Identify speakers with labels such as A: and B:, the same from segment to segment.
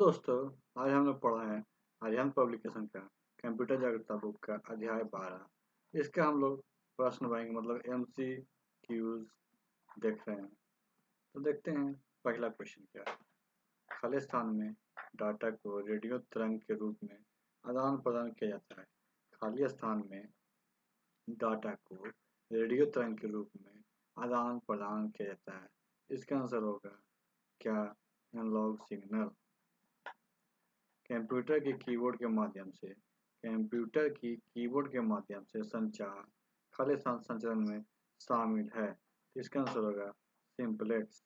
A: दोस्तों, आज हम लोग पढ़ा है आर्यन पब्लिकेशन का कंप्यूटर जागरूकता बुक का अध्याय 12। इसका हम लोग प्रश्न बैंक मतलब MCQs देख रहे हैं। तो देखते हैं पहला क्वेश्चन क्या है। खाली स्थान में डाटा को रेडियो तरंग के रूप में आदान प्रदान किया जाता है। खाली स्थान में डाटा को रेडियो तरंग के रूप में आदान प्रदान किया जाता है। इसका आंसर होगा क्या एनालॉग सिग्नल। कंप्यूटर की कीबोर्ड के माध्यम से संचार खाली स्थान संचरण में शामिल है। तो इसका आंसर होगा सिंपलेक्स।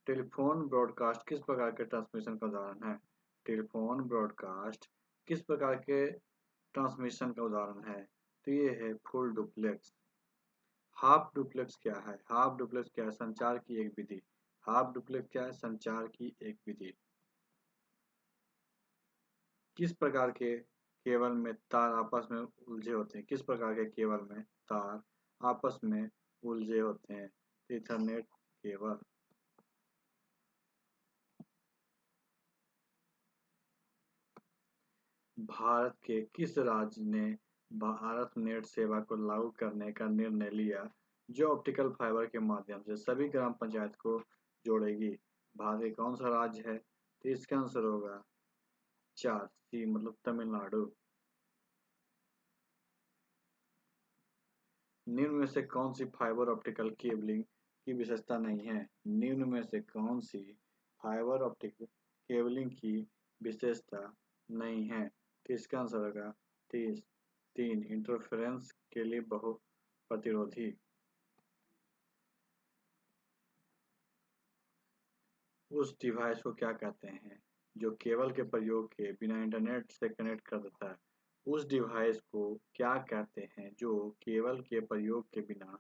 A: टेलीफोन ब्रॉडकास्ट किस प्रकार के ट्रांसमिशन का उदाहरण है। टेलीफोन ब्रॉडकास्ट किस प्रकार के ट्रांसमिशन का उदाहरण है। तो ये है फुल डुप्लेक्स। हाफ डुप्लेक्स क्या है। हाफ डुप्लेक्स क्या है, संचार की एक विधि। हाफ डुप्लेक्स क्या है, संचार की एक विधि। किस प्रकार के केबल में तार आपस में उलझे होते हैं। किस प्रकार के केबल में तार आपस में उलझे होते हैं। Ethernet cable. भारत के किस राज्य ने भारत नेट सेवा को लागू करने का निर्णय लिया, जो ऑप्टिकल फाइबर के माध्यम से सभी ग्राम पंचायत को जोड़ेगी। भारत के कौन सा राज्य है। तो इसका आंसर होगा 4C मतलब तमिलनाडु। निम्न में से कौन सी फाइबर ऑप्टिकल केबलिंग की विशेषता नहीं है। निम्न में से कौन सी फाइबर ऑप्टिक केबलिंग की विशेषता नहीं है। तो इसका आंसर होगा 3 इंटरफेरेंस के लिए बहु प्रतिरोधी। उस डिवाइस को क्या कहते हैं जो केबल के प्रयोग के बिना इंटरनेट से कनेक्ट कर देता है। उस डिवाइस को क्या कहते हैं जो केबल के प्रयोग के बिना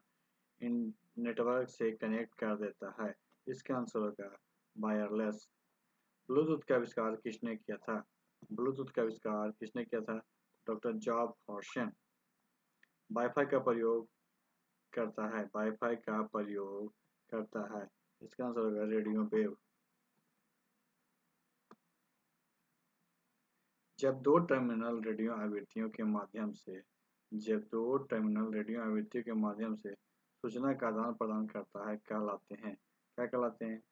A: इन नेटवर्क से कनेक्ट कर देता है। इसका आंसर होगा वायरलेस। ब्लूटूथ का आविष्कार किसने किया था। ब्लूटूथ का आविष्कार किसने किया था। Doctor job हॉर्सन। वाईफाई का प्रयोग करता है। वाईफाई का प्रयोग करता है। इसका आंसर होगा रेडियो वेव। जब दो टर्मिनल रेडियो आवृत्तियों के माध्यम से सूचना का आदान प्रदान करता है कहलाते हैं। क्या कहलाते हैं।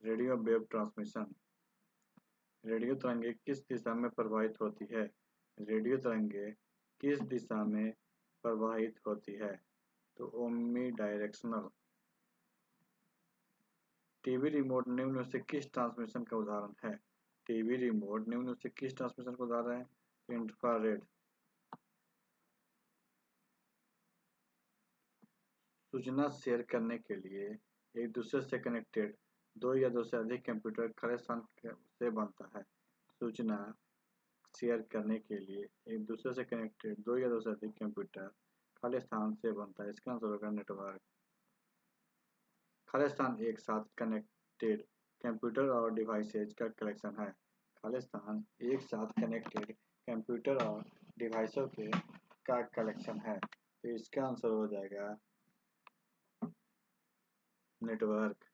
A: Radio wave transmission. रेडियो तरंगे किस दिशा में प्रवाहित होती है। रेडियो तरंगे किस दिशा में प्रवाहित होती है। तो ओमनी डायरेक्शनल। टीवी रिमोट निम्न में से किस ट्रांसमिशन का उदाहरण है। टीवी रिमोट निम्न में से किस ट्रांसमिशन का उदाहरण है। इंफ्रारेड। सूचना शेयर करने के लिए एक दूसरे से कनेक्टेड दो या दो से अधिक कंप्यूटर खाली स्थान से बनता है। सूचना शेयर करने के लिए एक दूसरे से कनेक्टेड दो या दो से अधिक कंप्यूटर खाली स्थान से बनता है। इसका आंसर होगा नेटवर्क। खाली स्थान एक साथ कनेक्टेड कंप्यूटर और डिवाइसेज का कलेक्शन है। खाली स्थान एक साथ कनेक्टेड कंप्यूटर और डिवाइसों के का कलेक्शन है। तो इसका आंसर हो जाएगा नेटवर्क।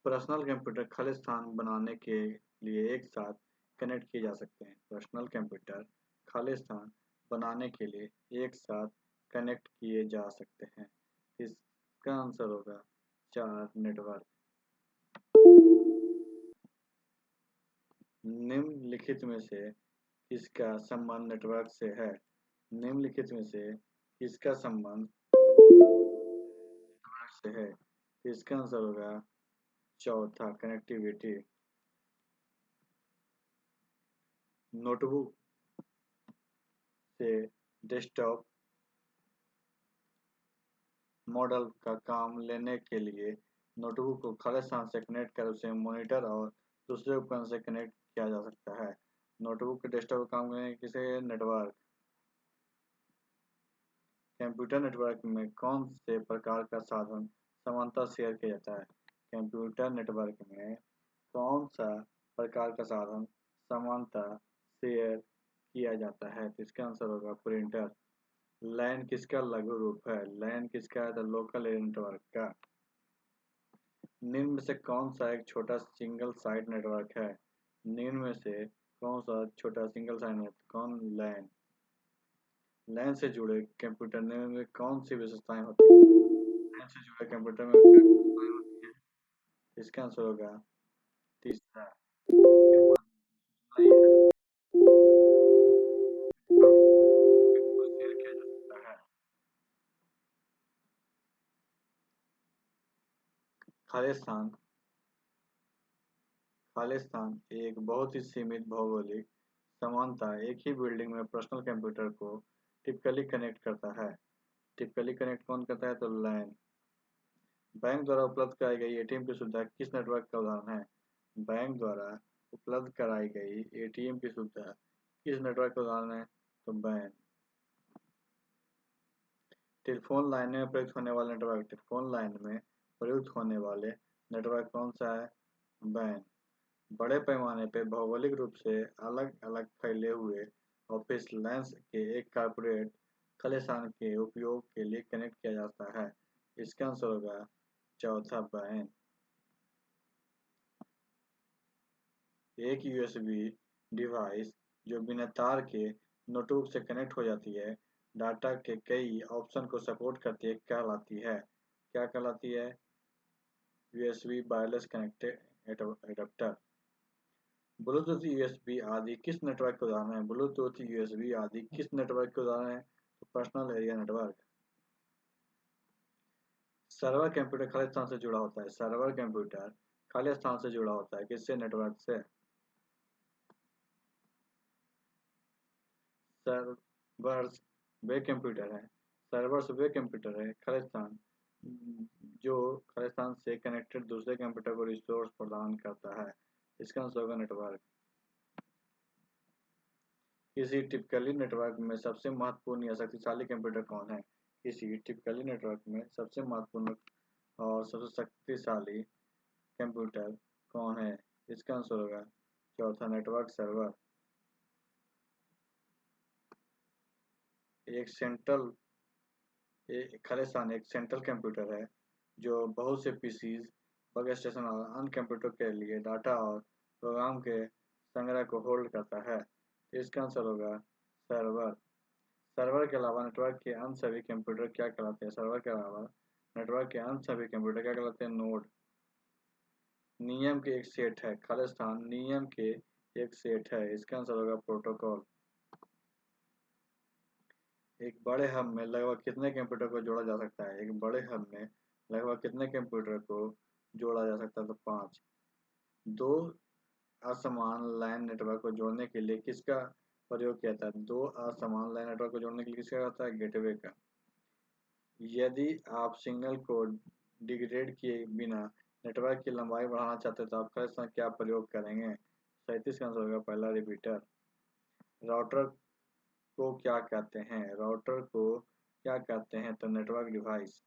A: पर्सनल कंप्यूटर खाली स्थान बनाने के लिए एक साथ कनेक्ट किए जा सकते हैं। पर्सनल कंप्यूटर खाली स्थान बनाने के लिए एक साथ कनेक्ट किए जा सकते हैं। इसका आंसर होगा 4 नेटवर्क। निम्नलिखित में से किसका संबंध नेटवर्क से है। निम्नलिखित में से किसका संबंध नेटवर्क से है। इसका आंसर होगा चौथा कनेक्टिविटी। नोटबुक से डेस्कटॉप मॉडल का काम लेने के लिए नोटबुक को खाली स्थान से कनेक्ट कर उसे मॉनिटर और दूसरे उपकरण से कनेक्ट किया जा सकता है। नोटबुक के डेस्कटॉप का काम लेने किसे नेटवर्क। कंप्यूटर नेटवर्क में कौन से प्रकार का साधन समानता शेयर किया जाता है। कंप्यूटर नेटवर्क में कौन सा प्रकार का साधन समानता शेयर किया जाता है। तो इसका आंसर होगा प्रिंटर। लैन किसका लघु रूप है। लैन किसका है। तो लोकल एरिया नेटवर्क का। निम्न में से कौन सा एक छोटा सिंगल साइट नेटवर्क है? निम्न में से कौन सा छोटा सिंगल साइट नेटवर्क? कौन? लैन। लैन से जुड़े कंप्यूटर में कौन सी विशेषताएं होती हैं? लैन से जुड़े कंप्यूटर में क्या विशेषताएं होती हैं? इसका आंसर होगा तीसरा। शेयर किया जा सकता है। खालिस्तान खालिस्तान एक बहुत ही सीमित भौगोलिक समानता एक ही बिल्डिंग में पर्सनल कंप्यूटर को टिपिकली कनेक्ट करता है। टिपिकली कनेक्ट कौन करता है? तो लैन। बैंक द्वारा उपलब्ध कराई गई एटीएम की सुविधा किस नेटवर्क का उदाहरण है? बैंक द्वारा उपलब्ध कराई गई एटीएम की सुविधा किस नेटवर्क का उदाहरण है? तो बैन। टेलीफोन लाइन में प्रयुक्त होने वाले नेटवर्क टेलीफोन लाइन में प्रयुक्त होने वाले नेटवर्क कौन सा है? बैन। बड़े पैमाने पर भौगोलिक रूप से अलग अलग फैले हुए ऑफिस लैंस के एक कॉर्पोरेट खालिस्तान के उपयोग के लिए कनेक्ट किया जाता है। इसका आंसर होगा चौथा बैन। एक यूएसबी डिवाइस जो बिना तार के नोटबुक से कनेक्ट हो जाती है, डाटा के कई ऑप्शन को सपोर्ट करती है, कहलाती है। क्या कहलाती है? USB wireless connected adapter. Bluetooth USB आदि किस नेटवर्क के उदाहरण है? ब्लूटूथ यूएसबी आदि किस नेटवर्क के उदाहरण है? तो personal area network. Server computer खाली स्थान से जुड़ा होता है। सर्वर कंप्यूटर खाली स्थान से जुड़ा होता है किससे? नेटवर्क से। सर्वर्स वे कंप्यूटर है। सर्वर्स वे कंप्यूटर है खालिस्तान जो खालिस्तान से कनेक्टेड दूसरे कंप्यूटर को रिसोर्स प्रदान करता है। इसका आंसर होगा नेटवर्क। किसी टिपिकली नेटवर्क में सबसे महत्वपूर्ण या शक्तिशाली कंप्यूटर कौन है? किसी टिपिकली नेटवर्क में सबसे महत्वपूर्ण और सबसे शक्तिशाली कंप्यूटर कौन है? इसका आंसर होगा चौथा नेटवर्क सर्वर। एक सेंट्रल खालिस्तान एक सेंट्रल कंप्यूटर है जो बहुत से पीसीज, वर्क स्टेशन और अन्य कंप्यूटर के लिए डाटा और प्रोग्राम के संग्रह को होल्ड करता है। तो इसका आंसर होगा सर्वर। सर्वर के अलावा नेटवर्क के अन्य सभी कंप्यूटर क्या कहलाते हैं? सर्वर के अलावा नेटवर्क के अन्य सभी कंप्यूटर क्या कहलाते हैं? नोड। नियम के एक सेट है। खालिस्तान नियम के एक सेट है। इसका आंसर होगा प्रोटोकॉल। एक बड़े हब में लगभग कितने कंप्यूटर को जोड़ा जा सकता है? एक बड़े हब में लगभग कितने कंप्यूटर को जोड़ा जा सकता है? तो 5। दो असमान लाइन नेटवर्क को जोड़ने के लिए किसका प्रयोग किया जाता है? दो असमान लाइन नेटवर्क को जोड़ने के लिए किसका होता है? गेटवे का। यदि आप सिग्नल को डिग्रेड किए बिना नेटवर्क की लंबाई बढ़ाना चाहते हैं तो आप कैसे क्या प्रयोग करेंगे? 37 का आंसर होगा पहला रिपीटर। राउटर को क्या कहते हैं? राउटर को क्या कहते हैं? तो नेटवर्क डिवाइस।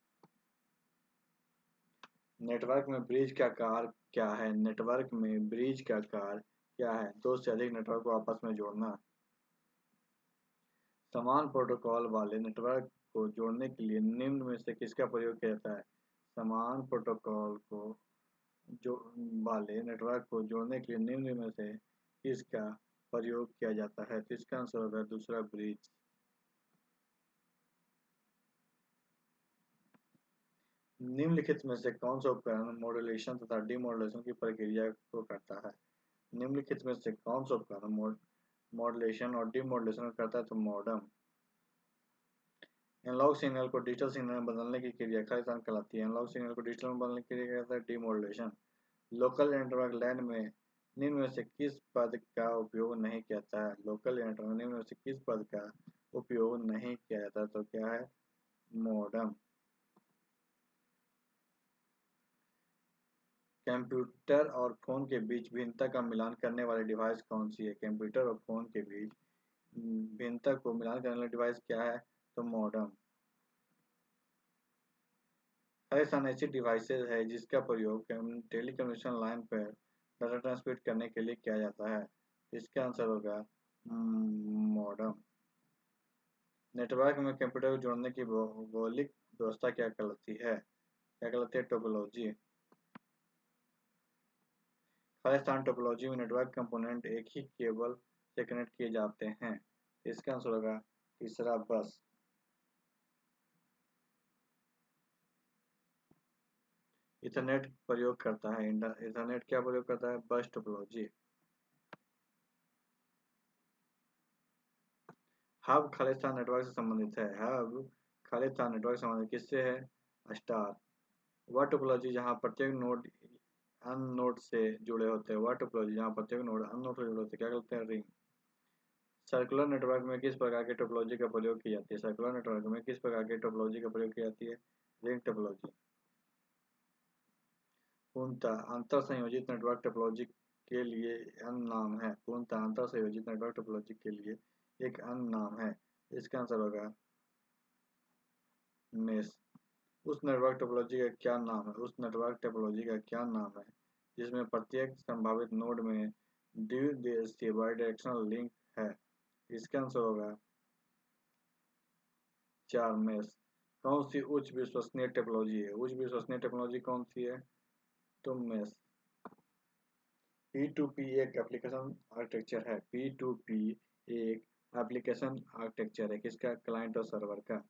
A: नेटवर्क में ब्रिज का आकार क्या है? नेटवर्क में ब्रिज का आकार क्या है? दो से अधिक नेटवर्क को आपस में जोड़ना। समान प्रोटोकॉल वाले नेटवर्क को जोड़ने के लिए निम्न में से किसका प्रयोग किया जाता है? समान प्रोटोकॉल को जो वाले नेटवर्क को जोड़ने के लिए निम्न में से किसका प्रयोग किया जाता है? तो इसका आंसर होगा दूसरा ब्रिज। निम्नलिखित में से कौन सा उपकरण मॉड्यूलेशन तथा डीमॉड्यूलेशन की प्रक्रिया को करता है? निम्नलिखित में से कौन सा उपकरण मॉड्यूलेशन और डीमॉड्यूलेशन करता है? तो मॉडम। एनालॉग सिग्नल को डिजिटल सिग्नल में बदलने की क्रिया खालिस्तान कहलाती है। एनालॉग सिग्नल को डिजिटल में बदलने की क्रिया कहलाता है डीमॉड्यूलेशन। लोकल नेटवर्क लैन में निम्न में से किस पद का उपयोग नहीं किया जाता है? लोकल नेटवर्क में निम्न में से किस पद का उपयोग नहीं किया जाता? तो क्या है? मॉडम। कंप्यूटर और फोन के बीच भिन्नता का मिलान करने वाली डिवाइस कौन सी है? कंप्यूटर और फोन के बीच भिन्नता को मिलान करने वाली डिवाइस क्या है? तो मॉडम। खालिस्तान ऐसी डिवाइसेज है जिसका प्रयोग टेलीकम्युनिकेशन लाइन पर डाटा ट्रांसमिट करने के लिए किया जाता है। इसका आंसर होगा मॉडम। नेटवर्क में कंप्यूटर को जोड़ने की भौगोलिक व्यवस्था क्या कहलाती है? क्या कहलाती है? टोपोलॉजी। खालिस्तान टोपोलॉजी में नेटवर्क कंपोनेंट एक ही केबल से कनेक्ट किए जाते हैं। इसका आंसर होगा तीसरा बस। इथरनेट प्रयोग करता है इथरनेट क्या प्रयोग करता है? बस टोपोलॉजी। हब खालिस्तान नेटवर्क से संबंधित है। हब खालिस्तान नेटवर्क से संबंधित किससे है? स्टार। वह टोपोलॉजी जहां प्रत्येक नोड अन्य नोड से जुड़े होते हैं। वह टोपोलॉजी जहां प्रत्येक नोड अन्य नोड से जुड़े होते हैं क्या कहते हैं? रिंग। सर्कुलर नेटवर्क में किस प्रकार की टोपोलॉजी का प्रयोग की जाती है? सर्कुलर नेटवर्क में किस प्रकार की टोपोलॉजी का प्रयोग की जाती है? Ring topology. पूर्णतः अंतर संयोजित नेटवर्क टोपोलॉजी के लिए अन्य नाम है। पूर्णतः अंतर संयोजित नेटवर्क टोपोलॉजी के लिए एक अन्य नाम है। इसका आंसर होगा मेश। उस नेटवर्क टोपोलॉजी का क्या नाम है? उस नेटवर्क टोपोलॉजी का क्या नाम है जिसमें प्रत्येक संभावित नोड में द्विदिशीय बाइडायरेक्शनल लिंक है? इसका आंसर होगा 4 मेश। कौन सी उच्च विश्वसनीय टेक्नोलॉजी है? उच्च विश्वसनीय टेक्नोलॉजी कौन सी है? तो मेश। P2P एक एप्लीकेशन आर्किटेक्चर है। P2P एक एप्लीकेशन आर्किटेक्चर है। किसका? क्लाइंट और सर्वर का।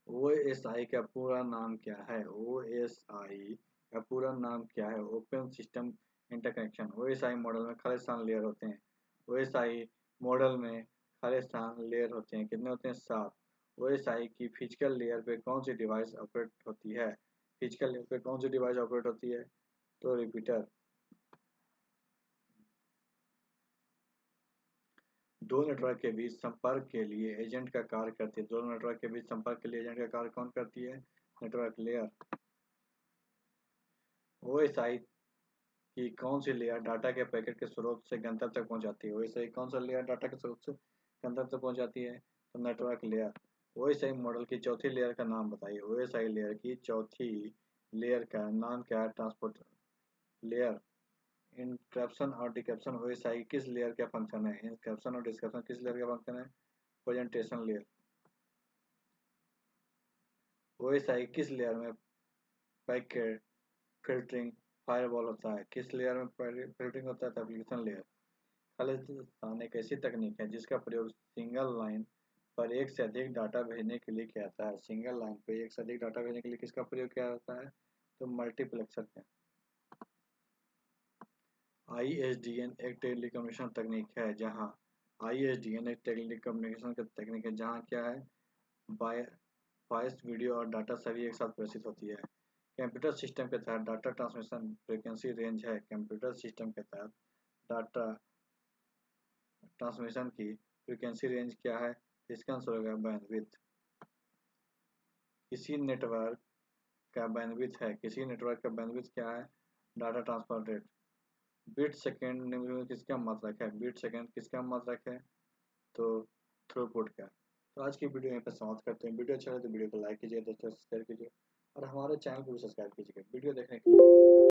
A: OSI का पूरा नाम क्या है? OSI का पूरा नाम क्या है? Open system interconnection. OSI model में खालिस्तान लेयर होते हैं। OSI मॉडल में खालिस्तान लेयर होते हैं। कितने होते हैं? 7। OSI की फिजिकल लेयर पे कौन सी डिवाइस ऑपरेट होती है? फिजिकल लेयर पे कौन सी डिवाइस ऑपरेट होती है? तो रिपीटर। दो नेटवर्क के बीच संपर्क के लिए एजेंट का कार्य करती है। दो नेटवर्क के बीच संपर्क के लिए एजेंट का कार्य कौन करती है? Network layer. OSI की कौन सी लेयर डाटा के पैकेट के स्रोत से गंतव्य तक पहुंचाती है? OSI कौन सा लेयर डाटा के स्रोत से गंतव्य तक पहुंचाती है? तो नेटवर्क लेयर। OSI मॉडल की चौथी लेयर का नाम बताइए। OSI लेयर की चौथी लेयर का नाम क्या है? Transport layer. इंक्रिप्शन और डिक्रिप्शन OSI किस लेयर का फंक्शन है? इंक्रिप्शन और डिक्रिप्शन किस लेयर का फंक्शन है? Presentation layer. OSI किस लेयर में पैकेट फिल्टरिंग फायरवॉल होता है? किस लेयर में फिल्टरिंग होता है? तो एप्लीकेशन लेयर। खालिस्तान एक ऐसी तकनीक है जिसका प्रयोग सिंगल लाइन पर एक से अधिक डाटा भेजने के लिए किया जाता है। सिंगल लाइन पर एक से अधिक डाटा भेजने के लिए किसका प्रयोग किया जाता है? तो मल्टीप्लेक्सर का। ISDN एक टेलीकम्युनिकेशन तकनीक है जहां ISDN एक टेलीकम्युनिकेशन की तकनीक है जहां क्या है? वॉइस, वीडियो और डाटा सभी एक साथ प्रेषित होती है। कंप्यूटर सिस्टम के तहत डाटा ट्रांसमिशन फ्रीक्वेंसी रेंज है। कंप्यूटर सिस्टम के तहत डाटा ट्रांसमिशन की फ्रीक्वेंसी रेंज क्या है? इसका आंसर होगा बैंडविड्थ। किसी नेटवर्क का बैंडविड्थ है। किसी नेटवर्क का बैंडविड्थ क्या है? Data transfer rate. Bit second में किसका मात्रक है? बिट सेकेंड किसका मात्रक है? तो थ्रूपुट का। तो आज की वीडियो यहाँ पर समाप्त करते हैं। वीडियो अच्छा लगे तो वीडियो को लाइक कीजिए, दोस्तों शेयर कीजिए और हमारे चैनल को भी सब्सक्राइब कीजिएगा। वीडियो देखने के लिए